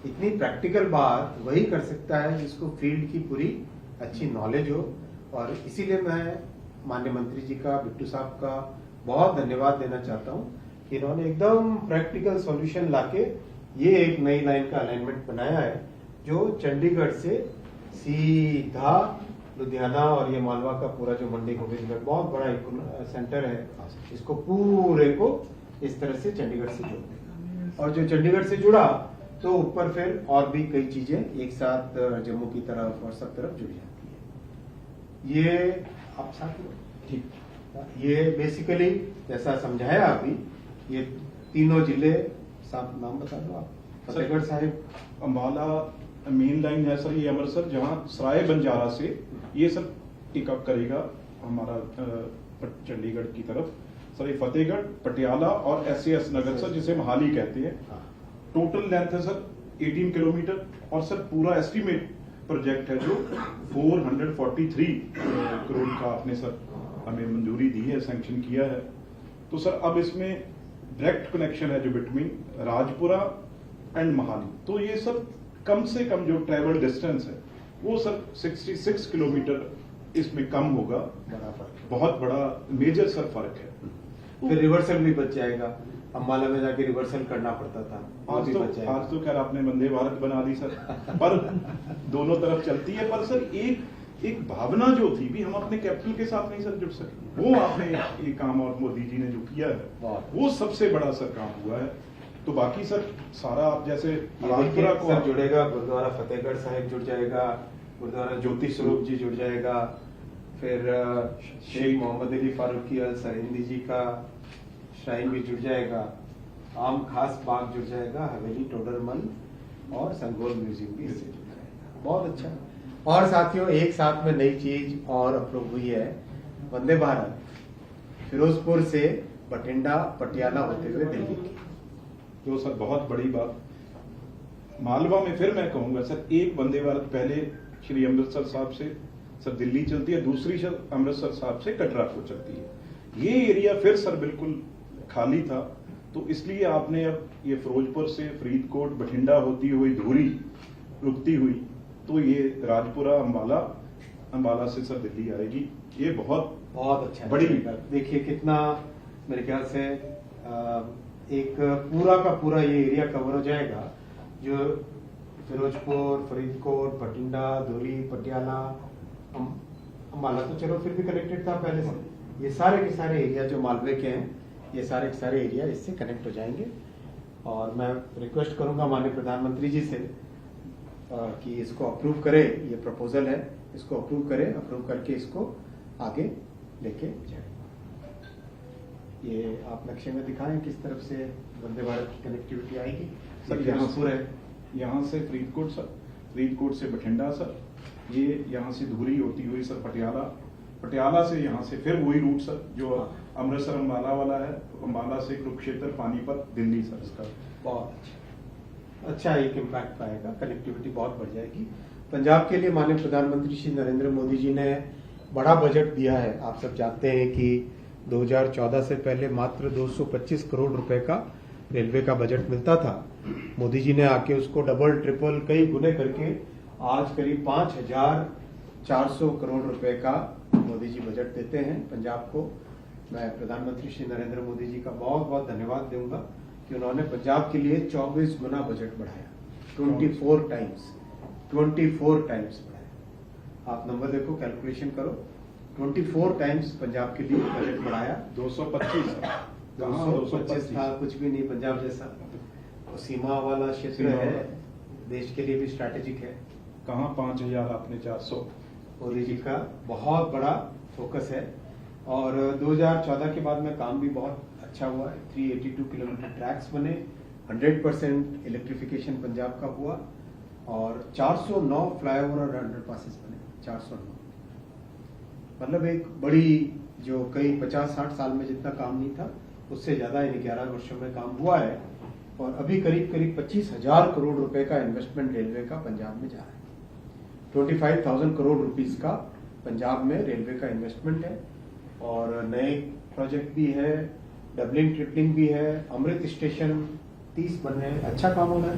इतनी प्रैक्टिकल बात वही कर सकता है जिसको फील्ड की पूरी अच्छी नॉलेज हो। और इसीलिए मैं माननीय मंत्री जी का, बिट्टू साहब का बहुत धन्यवाद देना चाहता हूं कि इन्होंने एकदम प्रैक्टिकल सॉल्यूशन लाके ये एक नई लाइन का अलाइनमेंट बनाया है जो चंडीगढ़ से सीधा लुधियाना और ये मालवा का पूरा जो मंडी गोविंदगढ़ बहुत बड़ा एक सेंटर है, इसको पूरे को इस तरह से चंडीगढ़ से जोड़ देगा। और जो चंडीगढ़ से जुड़ा तो ऊपर फिर और भी कई चीजें एक साथ जम्मू की तरफ और सब तरफ जुड़ जाती है। ये आप साथ ठीक, ये बेसिकली जैसा समझाया अभी, ये तीनों जिले, साहब नाम बता दो आप। फतेहगढ़ साहिब, अम्बाला मेन लाइन है सर, ये अमृतसर, जहाँ सराय बंजारा से ये सर टिकअप करेगा हमारा चंडीगढ़ की तरफ सर। ये फतेहगढ़, पटियाला और SAS नगर सर, जिसे मोहाली कहते हैं। टोटल लेंथ है सर 18 किलोमीटर और सर पूरा एस्टीमेट प्रोजेक्ट है जो 443 करोड़ का आपने सर हमें मंजूरी दी है, सैंक्शन किया है। तो सर अब इसमें डायरेक्ट कनेक्शन है जो बिटवीन राजपुरा एंड मोहाली, तो ये सर कम से कम जो ट्रेवल डिस्टेंस है वो सर 66 किलोमीटर इसमें कम होगा। बहुत बड़ा मेजर सर फर्क है। फिर रिवर्सल भी बच जाएगा, अम्बाला में जाके रिवर्सल करना पड़ता था, आज तो खैर आपने वंदे भारत बना दी सर, पर दोनों तरफ चलती है। पर सर एक भावना जो थी भी, हम अपने कैपिटल के साथ नहीं सर जुड़ सके, वो आपने ये काम और मोदी जी ने जो किया है वो सबसे बड़ा सर काम हुआ है। तो बाकी सर सारा आप जैसे राजपुरा को सर जुड़ेगा, गुरुद्वारा फतेहगढ़ साहिब जुड़ जाएगा, गुरुद्वारा ज्योति स्वरूप जी जुड़ जाएगा, फिर शेख मोहम्मद अली फारूकी अल सरहिंदी जी का श्राइन भी जुड़ जाएगा, आम खास बाग जुड़ जाएगा, हवेली टोडरमल और संगोल म्यूजियम भी इससे जुड़ जाएगा। बहुत अच्छा। और साथियों, एक साथ में नई चीज और अप्रूव हुई है, वंदे भारत फिरोजपुर से बठिंडा पटियाला होते हुए दिल्ली की, जो सर बहुत बड़ी बात। मालवा में फिर मैं कहूंगा सर, एक वंदे भारत पहले श्री अमृतसर साहब से सर दिल्ली चलती है, दूसरी सर अमृतसर साहब से कटरा को चलती है। ये एरिया फिर सर बिल्कुल खाली था, तो इसलिए आपने अब ये फिरोजपुर से फरीदकोट बठिंडा होती हुई धुरी रुकती हुई, तो ये राजपुरा अम्बाला से सर दिल्ली आएगी। ये बहुत अच्छा बड़ी। देखिए कितना, मेरे ख्याल से एक पूरा का पूरा ये एरिया कवर हो जाएगा, जो फिरोजपुर, फरीदकोट, बठिंडा, धुरी, पटियाला, अम्बाला तो चलो फिर भी कनेक्टेड था पहले से। ये सारे के सारे एरिया जो मालवे के हैं, ये सारे के सारे एरिया इससे कनेक्ट हो जाएंगे। और मैं रिक्वेस्ट करूंगा माननीय प्रधानमंत्री जी से कि इसको अप्रूव करे, ये प्रपोजल है, इसको अप्रूव करे, अप्रूव करके इसको आगे लेके जाए। ये आप नक्शे में दिखाएं किस तरफ से वंदे भारत की कनेक्टिविटी आएगी। सर यहाँ से फरीदकोट सर, फरीदकोट से बठिंडा सर, ये यहाँ से धुरी होती हुई सर पटियाला से यहाँ से फिर वही रूट सर जो अमृतसर अम्बाला वाला है, अम्बाला से कुरुक्षेत्र, पानीपत, दिल्ली सर। इसका बहुत अच्छा एक इम्पैक्ट पाएगा, कनेक्टिविटी बहुत बढ़ जाएगी। पंजाब के लिए माननीय प्रधानमंत्री श्री नरेंद्र मोदी जी ने बड़ा बजट दिया है। आप सब जानते हैं कि 2014 से पहले मात्र 225 करोड़ रुपए का रेलवे का बजट मिलता था। मोदी जी ने आके उसको डबल ट्रिपल कई गुने करके आज करीब 5400 करोड़ रुपए का मोदी जी बजट देते हैं पंजाब को। मैं प्रधानमंत्री श्री नरेंद्र मोदी जी का बहुत बहुत धन्यवाद दूंगा कि उन्होंने पंजाब के लिए 24 गुना बजट बढ़ाया, 24 टाइम्स बढ़ाया। आप नंबर देखो, कैलकुलेशन करो, 24 टाइम्स पंजाब के लिए बजट बढ़ाया। 225 था, कुछ भी नहीं। पंजाब जैसा तो सीमा वाला क्षेत्र है, देश के लिए भी स्ट्रैटेजिक है। कहाँ 5000 आपने 400। मोदी जी का बहुत बड़ा फोकस है। और 2014 के बाद में काम भी बहुत अच्छा हुआ है। 382 किलोमीटर ट्रैक्स बने, 100% इलेक्ट्रिफिकेशन पंजाब का हुआ और 409 फ्लाईओवर और अंडरपासेस बने, 409। मतलब एक बड़ी, जो कई 50-60 साल में जितना काम नहीं था उससे ज्यादा इन 11 वर्षों में काम हुआ है। और अभी करीब 25,000 करोड़ रुपए का इन्वेस्टमेंट रेलवे का पंजाब में जा रहा है। 25,000 करोड़ रुपीस का पंजाब में रेलवे का इन्वेस्टमेंट है। और नए प्रोजेक्ट भी है, डबलिंग ट्रिपलिंग भी है, अमृत स्टेशन 30 बन रहे हैं। अच्छा काम हो रहा है।